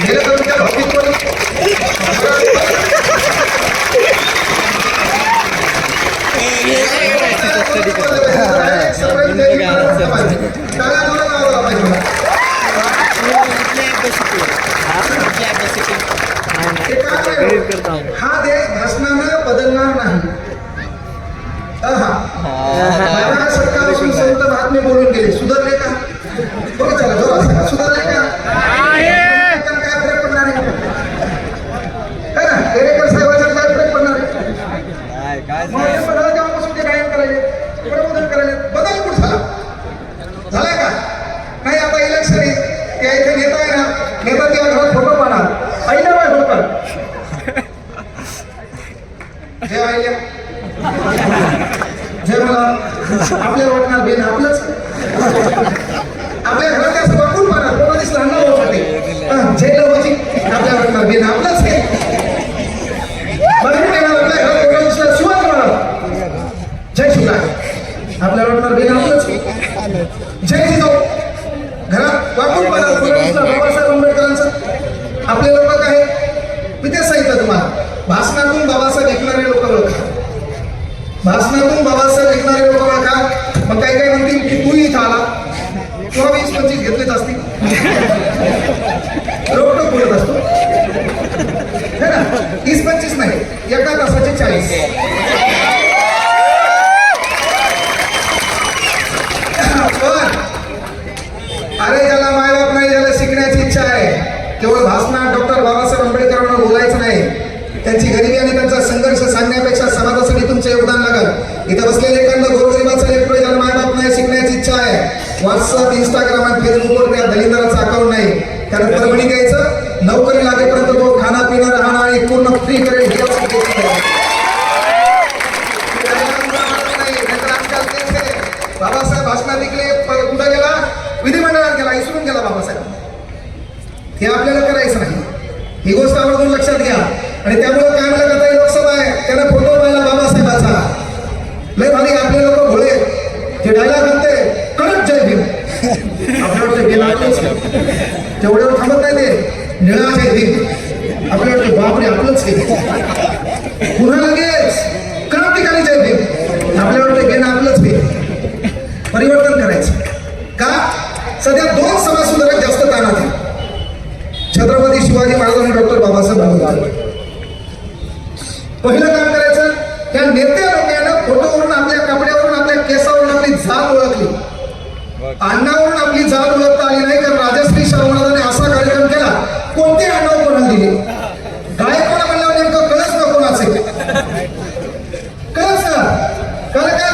जेणेकरून त्या भावनिक हा देश भाषणानं बदलणार नाही. 12 शतकापासून संत महात्मे बोलून गेले. सुधारले का? बघा चला जोरात सुधारले का? काय फरक पडणार आहे ना? केरेकर साहेबांचा काय फरक पडणार आहे? तेव्हापासून ते गायन करायले, प्रबोधन करायले. बदल कुठं झाला का? नाही. आता इलेक्शन त्या इथे नेता आहे ना, नेता त्या घरात फोटो पाहणार आईला बाय होतात. जय आईल्या जय मला आपल्याला वाटणार बेन आपलंच. आपल्या घरात असं वापरून पाहणार कोणा दिसला अन्न होते जय लवची आपल्याला वाटणार बेन आपलंच आहे. आपल्या घरात कोणा दिसला शिवाजी महाराज जय शिवराय आपल्याला वाटणार बेन आपलंच. जय जिजाऊ घरात वापरून पाहणार कोणा दिसला बाबासाहेब आंबेडकरांचं. आपले लोक काय मी तेच सांगितलं तुम्हाला. भाषणातून बाबासाहेब ऐकणारे लोक ओळखा. भाषणातून बाबासाहेब ऐकणारे लोक ओळखा. मग काही काही म्हणतील की तू इथं आला किंवा 20-25 घेतलेच असतील रोखटोक बोलत असतो है ना. 30-25 नाही, एका तासाचे 40. अरे ज्याला मायबाप नाही, ज्याला शिकण्याची इच्छा आहे, केवळ भाषणात डॉक्टर बाबासाहेब आंबेडकरांना बोलायचं नाही. त्यांची गरिबी आणि त्यांचा संघर्ष सांगण्यापेक्षा समाजासाठी तुमचं योगदान लागल. इथं बसलेले एखादं गोरगरिबाचं लेकरं ज्याला मायबाप नाही, शिकण्याची इच्छा आहे, व्हॉट्सअप इंस्टाग्राम आणि फेसबुकवर त्या दलिंदराचं अकाउंट नाही, त्याला परभणी घ्यायचं. नोकरी लागेपर्यंत तो खाना पिणं राहणं आणि पूर्ण फ्री करेल. बाबासाहेब भाषणात ऐकले, कुठं गेला? विधिमंडळात गेला, इसरून गेला बाबासाहेब. हे आपल्याला करायचं नाही. ही गोष्ट आवर्जून लक्षात घ्या. आणि त्यामुळे काय म्हणलं जातं, लोकसभा आहे त्याला फोटो पाहिला बाबासाहेबाचा. लय भारी आपले लोक भोळे ते डायलॉग म्हणते कडक जय भीम. आपल्याकडे तेवढ्यावर थांबत नाही, ते निळा जय भीम. आपल्याकडे बापरे आपलंच आहे. पुन्हा लगेच क्रांतिकारी जय भीम. आपल्याकडे घेणं आपलंच आहे. परिवर्तन करायचं का? सध्या 2 समाजसुधारक जास्त ताणात आहे, छत्रपती शिवाजी महाराज आणि डॉक्टर बाबासाहेब आंबेडकर. पहिलं काम करायचं, त्या नेत्या लोकांना फोटोवरून, आपल्या कपड्यावरून, आपल्या केसावरून आपली जात ओळखली. अण्णावरून आपली जात ओळखता आली नाही. कारण राजश्री शाहू महाराजांनी असा कार्यक्रम केला, कोणते अण्णाव कोणाला दिले, गायकवाड म्हणल्यावर नेमकं कळच ना कोणाचे, कळच ना. कारण का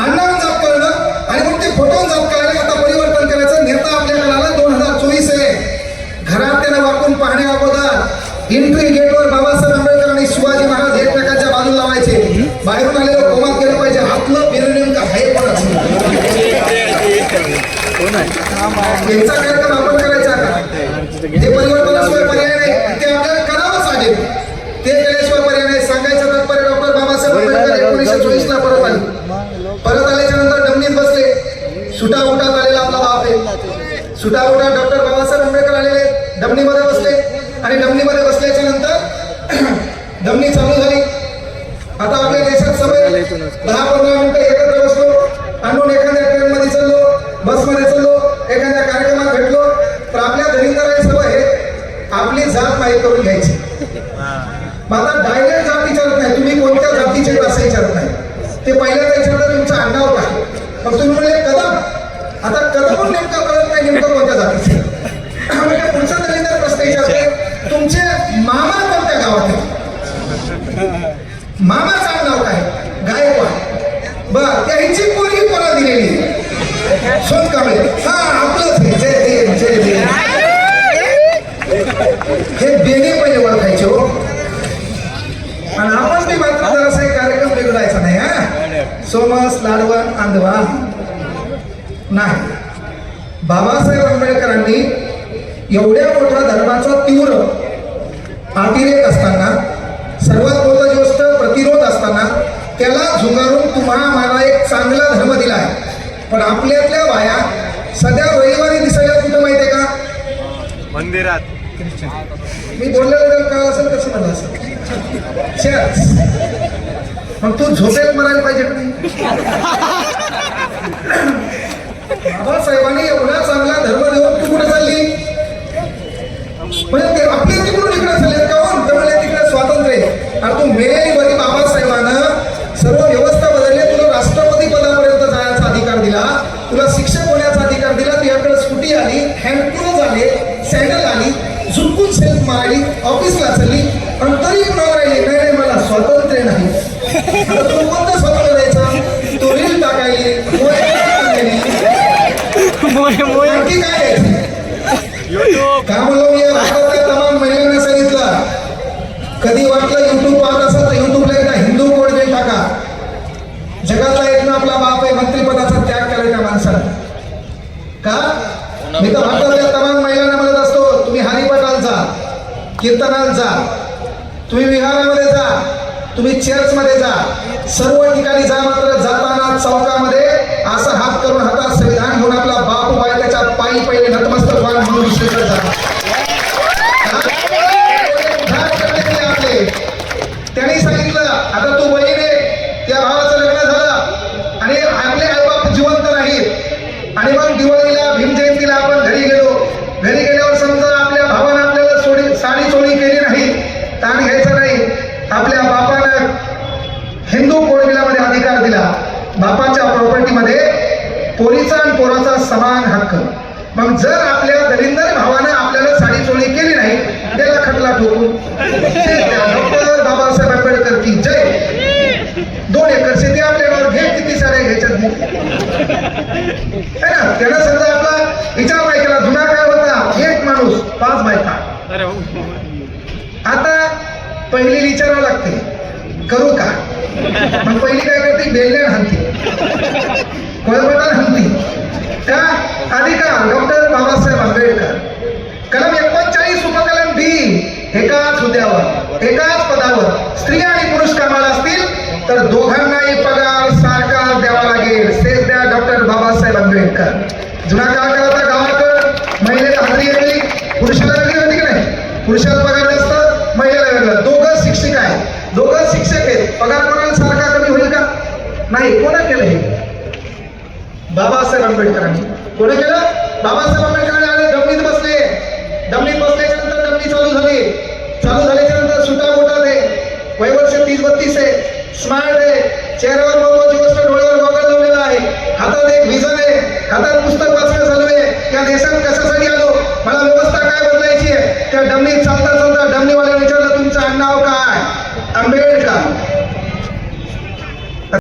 अण्णावरून जात कळलं आणि मग ते फोटोवरून जात कळलं. आता परिवर्तन करायचं. नेता आपल्याकडे आला, 2024 आहे. घरात त्याला वाकून पाहण्या अगोदर एंट्री गेटवर बाबासाहेब आंबेडकर आणि शिवाजी महाराज एकमेकांच्या बाजूला लावायचे. बाहेरून आलेलं कोमात गेलं पाहिजे. हातलं फिरून नेमकं आहे कोणाचं, यांचा कार्यक्रम आपण करायचा का? ते परिवर्तनाशिवाय पर्याय नाही, ते आपल्याला करावंच लागेल. ते केल्याशिवाय पर्याय नाही. सांगायचं तात्पर्य डॉक्टर बाबासाहेब आंबेडकर 1924 ला परत आले. परत आल्याच्या नंतर डमणीत बसले. सुटाउटात आलेला आपला बाप आहे. सुटाउटात डॉक्टर बाबासाहेब आंबेडकर आलेले, डमणीमध्ये बसले. आणि डमणीमध्ये बसल्याच्या नंतर डमणी चालू झाली. आता आपल्या देशात सगळे 10-15 मिनिटं एकत्र बसलो, आणून एखाद्या ट्रेनमध्ये चाललो, बसमध्ये चाललो, एखाद्या कार्यक्रमात भेटलो, तर आपल्या दलिंदराची सवय आहे आपली जात माहीत करून घ्यायची. माझा डायरेक्ट जात विचारत नाही, तुम्ही कोणत्या जातीचे असं विचारत नाही. ते पहिल्यांदा विचारलं तुमचं आडनाव काय. मग तुम्ही म्हणले कदम. आता कदम नेमकं कळत नाही नेमकं कोणत्या जातीचे. म्हणजे पुढचा दलिंदर प्रश्न विचारते, तुमचे मामा कोणत्या गावात आहे, मामाचं नाव काय, गायकवाड. बर त्यांची पोरगी कोणा दिलेली, सोन कांबळे. हा आपलंच आहे. जय देव जय देव. हे बेने पहिले ओळखायचे हो. आणि आपण ते मात्र जरासा एक कार्यक्रम बिघडायचा नाही. हा सोमस लाडवण आंधवा नाही. बाबासाहेब आंबेडकरांनी एवढ्या मोठ्या धर्माचा तीव्र अतिरेक असताना, सर्वात मोठी गोष्ट प्रतिरोध असताना, त्याला झुगारून तुम्हाला मला एक चांगला धर्म दिला आहे. पण आपल्यातल्या बाया सध्या रविवारी दिसायला कुठं माहितीये का? मंदिरात. मी बोललेलं जर कळलं असेल कसं म्हणलं असेल मग तू झोपेत म्हणायला पाहिजे का नाही? बाबासाहेबांनी एवढा चांगला धर्म देऊन तू कुठे चालली? म्हणजे ते आपले तिकडून इकडे चालले काऊन? तर म्हणजे तिकडे स्वातंत्र्य आहे. आणि तू मेलेली बाबासाहेबांना सर्व व्यवस्था बदलली. तुला राष्ट्रपती पदापर्यंत जाण्याचा अधिकार दिला, तुला शिक्षक होण्याचा अधिकार दिला. तुझ्याकडे स्कूटी आली, हँड क्लोज आले, सँडल आली, झुकून सेल्फ मारली, ऑफिसला चालली, पण तरी पुन्हा राहिली नाही मला स्वातंत्र्य नाही. आता तू कोणतं स्वातंत्र्य द्यायचा? तू रील टाकायली, आणखी काय द्यायचं? का म्हणलो मी या भारतातल्या तमाम महिलांना सांगितलं, कधी वाटलं युट्यूब पाहत असेल तर युट्यूबला एकदा हिंदू कोड बिल टाका. जगातला एक ना आपला बाप आहे, मंत्रिपदाचा त्याग करायचा माणसाला. का मी तर भारतातल्या तमाम महिलांना म्हणत असतो, तुम्ही हरिपाठाला जा, कीर्तनाला जा, तुम्ही विहारामध्ये जा, तुम्ही चर्चमध्ये जा, सर्व ठिकाणी जा. मात्र जाताना चौकामध्ये असा हात करून हातात संविधान घेऊन आपला बाप उभा आहे त्याच्या पायी पहिले नतमस्तक व्हाल म्हणून दुसरीकडे जा. त्यांनी सांगितलं आता तू बहीण आहे, त्या भावाचं लग्न झालं आणि आपले आईबाप जिवंत नाहीत आणि मग दिवाळीला भीम जयंतीला आपण घरी गेलो. घरी गेल्यावर समजा आपल्या भावानं आपल्याला साडी चोळी केली नाही, ताण घ्यायचा नाही. आपल्या बापानं हिंदू कोडबिलामध्ये अधिकार दिला, बापाच्या प्रॉपर्टीमध्ये पोरीचा आणि पोराचा समान हक्क. मग जर आपल्या दलिंदर भावानं आपल्याला साडी चोळी केली नाही, त्याला खटला ठोकून डॉक्टर बाबासाहेब आंबेडकर की जय. 2 एकर शेती आपल्यावर घे, किती साड्या घ्यायच्यात है ना. त्याला समजा आपला विचार नाही केला. जुना काय होता, एक माणूस 5 बायका. आता पहिली विचारावं लागते करू का. मग पहिली काय करते, बेलण्यान हाणती, कोळपटान हाणती. का अधिकार डॉक्टर बाबासाहेब आंबेडकर. कलम 39 उपकलम B, एकाच हुद्द्यावर एकाच पदावर स्त्री आणि पुरुष कामाला असतील तर दोघांनाही पगार सारखा द्यावा लागेल. तेच द्या डॉक्टर बाबासाहेब आंबेडकर. जुना काळ काय होता, गावात महिलेला हजेरी येते, पुरुषाला वेगळी होती की नाही. पुरुषाला पगार जास्त, महिलेला वेगळा. दोघं शिक्षक आहेत, दोघं शिक्षक आहेत, पगार कोणाला सारखा कमी होईल का? नाही. कोणा केलं हे? बाबासाहेब आंबेडकरांनी. कोणी केलं? बाबासाहेब आंबेडकरांनी. आणि दमनीत बसले, दमनीत बसल्याच्या नंतर दमनी चालू झाली. चालू झाल्याच्या नंतर सुटा बोटात आहे, वयवर्ष 30-32 आहे, स्मार्ट आहे, चेहऱ्यावर महत्वाची गोष्ट, डोळ्यावर गॉगल लावलेला आहे, हातात एक व्हिजन आहे, हातात पुस्तक वाचणं चालू आहे. या देशात कशासाठी आलो, मला व्यवस्था काय बदलायची आहे. त्या डमनीत चालता चालता डमनीवाल्याने विचारलं, तुमचं आडनाव काय?